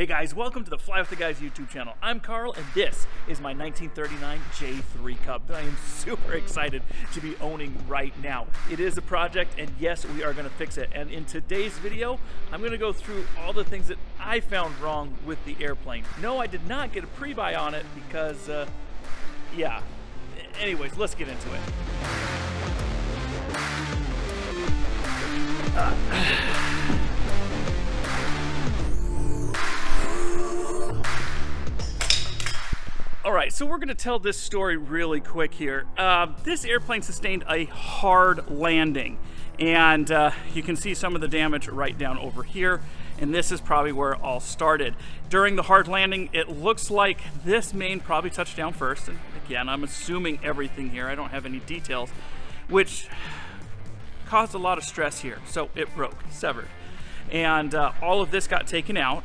Hey guys, welcome to the Fly with the Guys YouTube channel. I'm Carl and this is my 1939 J3 Cub that I am super excited to be owning right now. It is a project and yes, we are going to fix it. And in today's video, I'm going to go through all the things that I found wrong with the airplane. No, I did not get a pre-buy on it because, yeah. Anyways, let's get into it. All right, so we're going to tell this story really quick here. This airplane sustained a hard landing, and you can see some of the damage right down over here, and this is probably where it all started. During the hard landing, it looks like this main probably touched down first, and again, I'm assuming everything here. I don't have any details, which caused a lot of stress here, so it broke, severed. And all of this got taken out.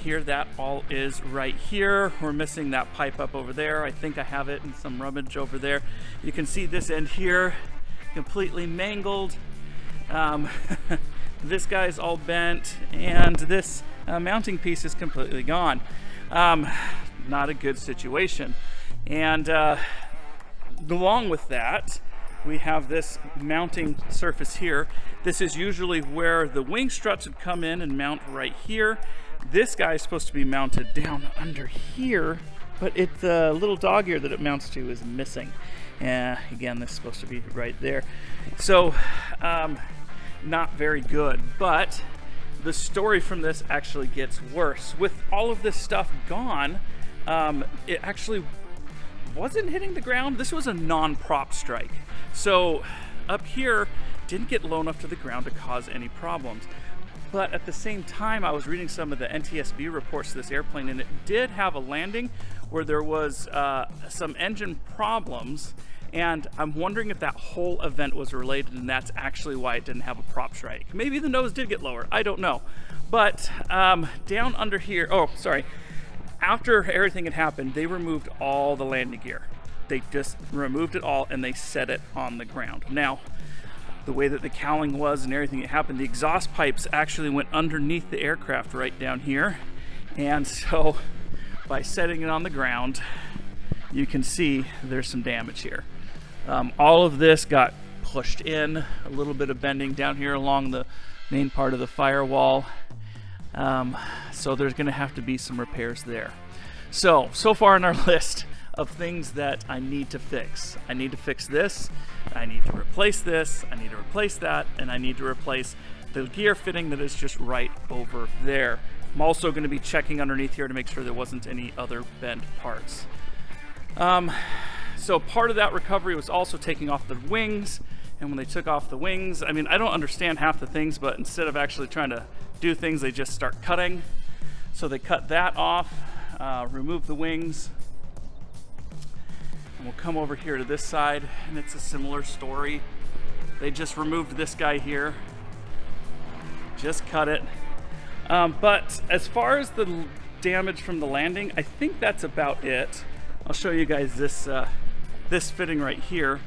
Here, that all is right here. We're missing that pipe up over there. I think I have it in some rummage over there. You can see this end here, completely mangled. This guy's all bent, and this mounting piece is completely gone. Not a good situation. And along with that, we have this mounting surface here. This is usually where the wing struts would come in and mount right here. This guy is supposed to be mounted down under here, but the little dog ear that it mounts to is missing. Again, this is supposed to be right there. So, not very good, but the story from this actually gets worse. With all of this stuff gone, it actually wasn't hitting the ground. This was a non-prop strike. So up here, didn't get low enough to the ground to cause any problems. But at the same time, I was reading some of the NTSB reports to this airplane, and it did have a landing where there was some engine problems, and I'm wondering if that whole event was related, and that's actually why it didn't have a prop strike. Maybe the nose did get lower, I don't know. But down under here, oh, sorry. After everything had happened, they removed all the landing gear. They just removed it all and they set it on the ground. Now, the way that the cowling was and everything that happened, the exhaust pipes actually went underneath the aircraft right down here. And so by setting it on the ground, you can see there's some damage here. All of this got pushed in, a little bit of bending down here along the main part of the firewall. So there's going to have to be some repairs there. So far on our list of things that I need to fix. I need to fix this, I need to replace this, I need to replace that, and I need to replace the gear fitting that is just right over there. I'm also going to be checking underneath here to make sure there wasn't any other bent parts. So part of that recovery was also taking off the wings. And when they took off the wings, I mean, I don't understand half the things, but instead of actually trying to do things, they just start cutting. So they cut that off, remove the wings. And we'll come over here to this side, and it's a similar story. They just removed this guy here, just cut it. But as far as the damage from the landing, I think that's about it. I'll show you guys this, this fitting right here.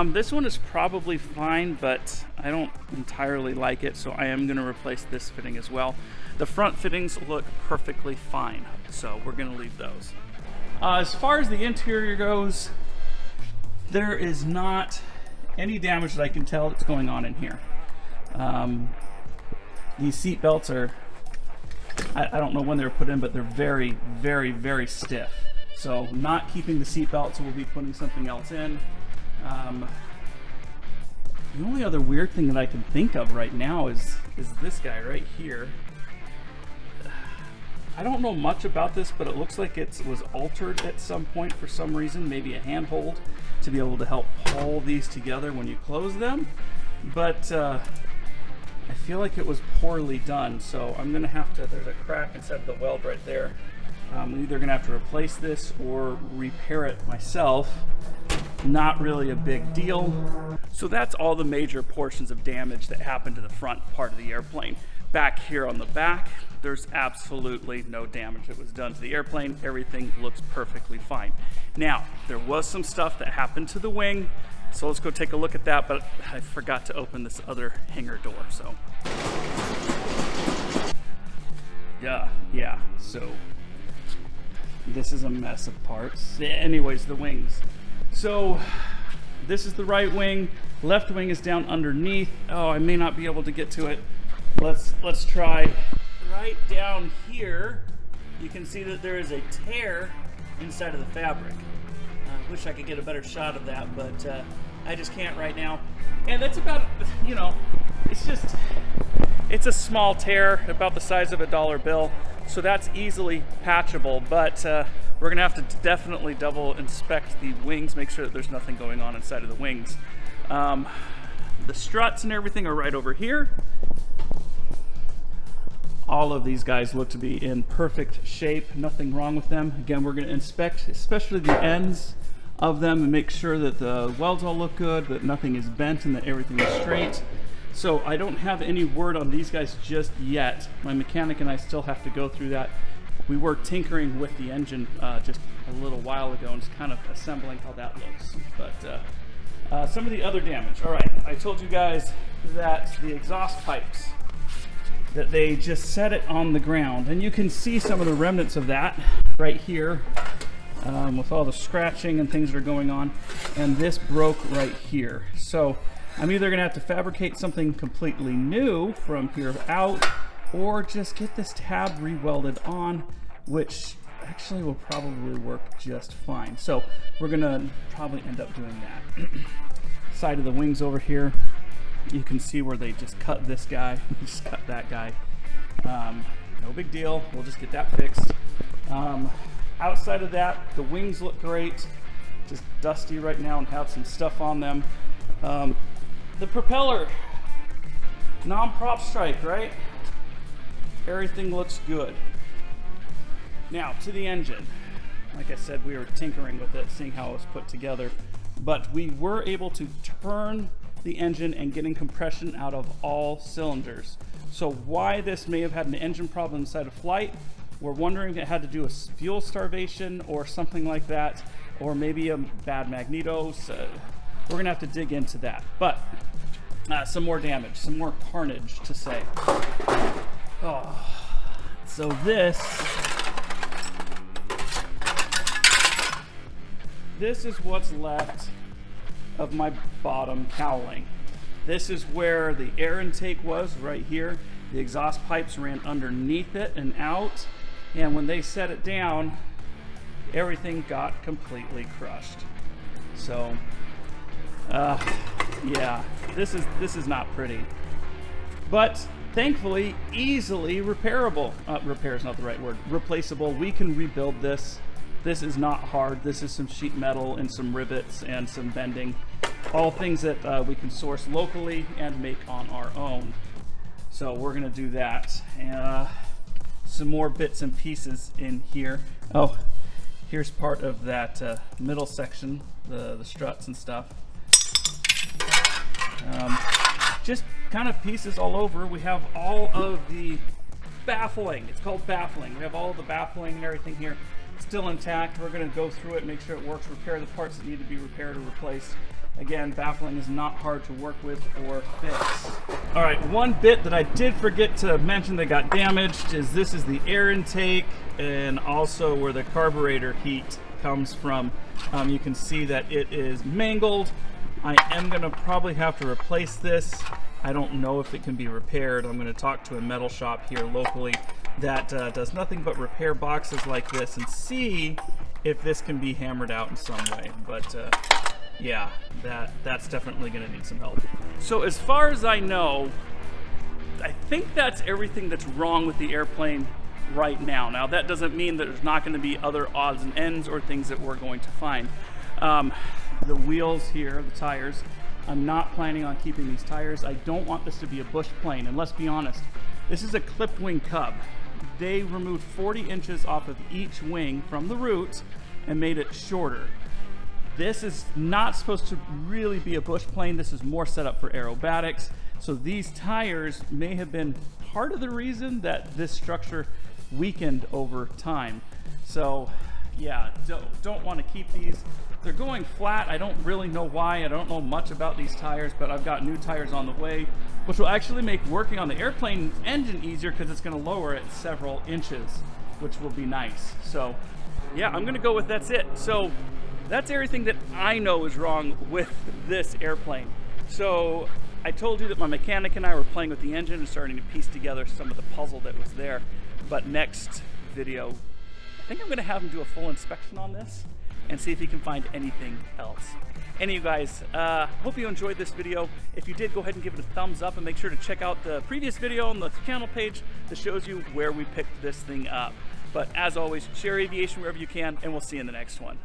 This one is probably fine, but I don't entirely like it, so I am going to replace this fitting as well. The front fittings look perfectly fine, so we're going to leave those. As far as the interior goes, there is not any damage that I can tell that's going on in here. These seat belts are, I don't know when they were put in, but they're very, very, very stiff. So not keeping the seat belts, so we'll be putting something else in. The only other weird thing that I can think of right now is this guy right here. I don't know much about this, but it looks like it was altered at some point for some reason, maybe a handhold to be able to help pull these together when you close them. But I feel like it was poorly done, so I'm gonna have to, there's a crack inside of the weld right there. I'm either gonna have to replace this or repair it myself. Not really a big deal. So that's all the major portions of damage that happened to the front part of the airplane. Back here on the back, there's absolutely no damage that was done to the airplane. Everything looks perfectly fine. Now, there was some stuff that happened to the wing, so let's go take a look at that, but I forgot to open this other hangar door, so. Yeah, so this is a mess of parts. Anyways, the wings. So this is the right wing. Left wing is down underneath. Oh, I may not be able to get to it. Let's try. Right down here, you can see that there is a tear inside of the fabric. I wish I could get a better shot of that, but I just can't right now. And that's about, you know, it's a small tear, about the size of a dollar bill. So that's easily patchable, but we're gonna have to definitely double inspect the wings, make sure that there's nothing going on inside of the wings. The struts and everything are right over here. All of these guys look to be in perfect shape, nothing wrong with them. Again, we're gonna inspect especially the ends of them and make sure that the welds all look good, that nothing is bent and that everything is straight. So I don't have any word on these guys just yet. My mechanic and I still have to go through that. We were tinkering with the engine just a little while ago and just kind of assembling how that looks. But some of the other damage. All right, I told you guys that the exhaust pipes, that they just set it on the ground, and you can see some of the remnants of that right here with all the scratching and things that are going on, and this broke right here. So I'm either gonna have to fabricate something completely new from here out, or just get this tab re-welded on, which actually will probably work just fine. So we're gonna probably end up doing that. Side of the wings over here, you can see where they just cut this guy, just cut that guy. No big deal, we'll just get that fixed. Outside of that, the wings look great, just dusty right now and have some stuff on them. The propeller, non-prop strike, right? Everything looks good. Now to the engine. Like I said, we were tinkering with it, seeing how it was put together, but we were able to turn the engine and getting compression out of all cylinders. So why this may have had an engine problem inside of flight, we're wondering if it had to do with fuel starvation or something like that, or maybe a bad magnetos. We're gonna have to dig into that. But some more damage, some more carnage to say. Oh. So this is what's left of my bottom cowling. This is where the air intake was, right here. The exhaust pipes ran underneath it and out, and when they set it down, everything got completely crushed. So yeah, this is not pretty, but thankfully easily repairable. Repair is not the right word. Replaceable. We can rebuild this. This is not hard. This is some sheet metal and some rivets and some bending. All things that we can source locally and make on our own. So we're gonna do that. Some more bits and pieces in here. Oh, here's part of that middle section, the struts and stuff. Just kind of pieces all over. We have all of the baffling. It's called baffling. We have all of the baffling and everything here still intact. We're going to go through it, make sure it works, repair the parts that need to be repaired or replaced. Again, baffling is not hard to work with or fix. All right, one bit that I did forget to mention that got damaged is this is the air intake and also where the carburetor heat comes from. You can see that it is mangled. I am gonna probably have to replace this. I don't know if it can be repaired. I'm gonna talk to a metal shop here locally that does nothing but repair boxes like this and see if this can be hammered out in some way. But yeah, that's definitely gonna need some help. So as far as I know, I think that's everything that's wrong with the airplane right now. Now that doesn't mean that there's not gonna be other odds and ends or things that we're going to find. The wheels here, the tires, I'm not planning on keeping these tires. I don't want this to be a bush plane, and let's be honest, this is a clipped wing Cub. They removed 40 inches off of each wing from the root and made it shorter. This is not supposed to really be a bush plane. This is more set up for aerobatics. So these tires may have been part of the reason that this structure weakened over time. So yeah, don't want to keep these. They're going flat. I don't really know why. I don't know much about these tires, but I've got new tires on the way, which will actually make working on the airplane engine easier because it's going to lower it several inches, which will be nice. So yeah, I'm going to go with that's it. So that's everything that I know is wrong with this airplane. So I told you that my mechanic and I were playing with the engine and starting to piece together some of the puzzle that was there. But next video, I think I'm going to have him do a full inspection on this and see if he can find anything else. And you guys, hope you enjoyed this video. If you did, go ahead and give it a thumbs up and make sure to check out the previous video on the channel page that shows you where we picked this thing up. But as always, share aviation wherever you can, and we'll see you in the next one.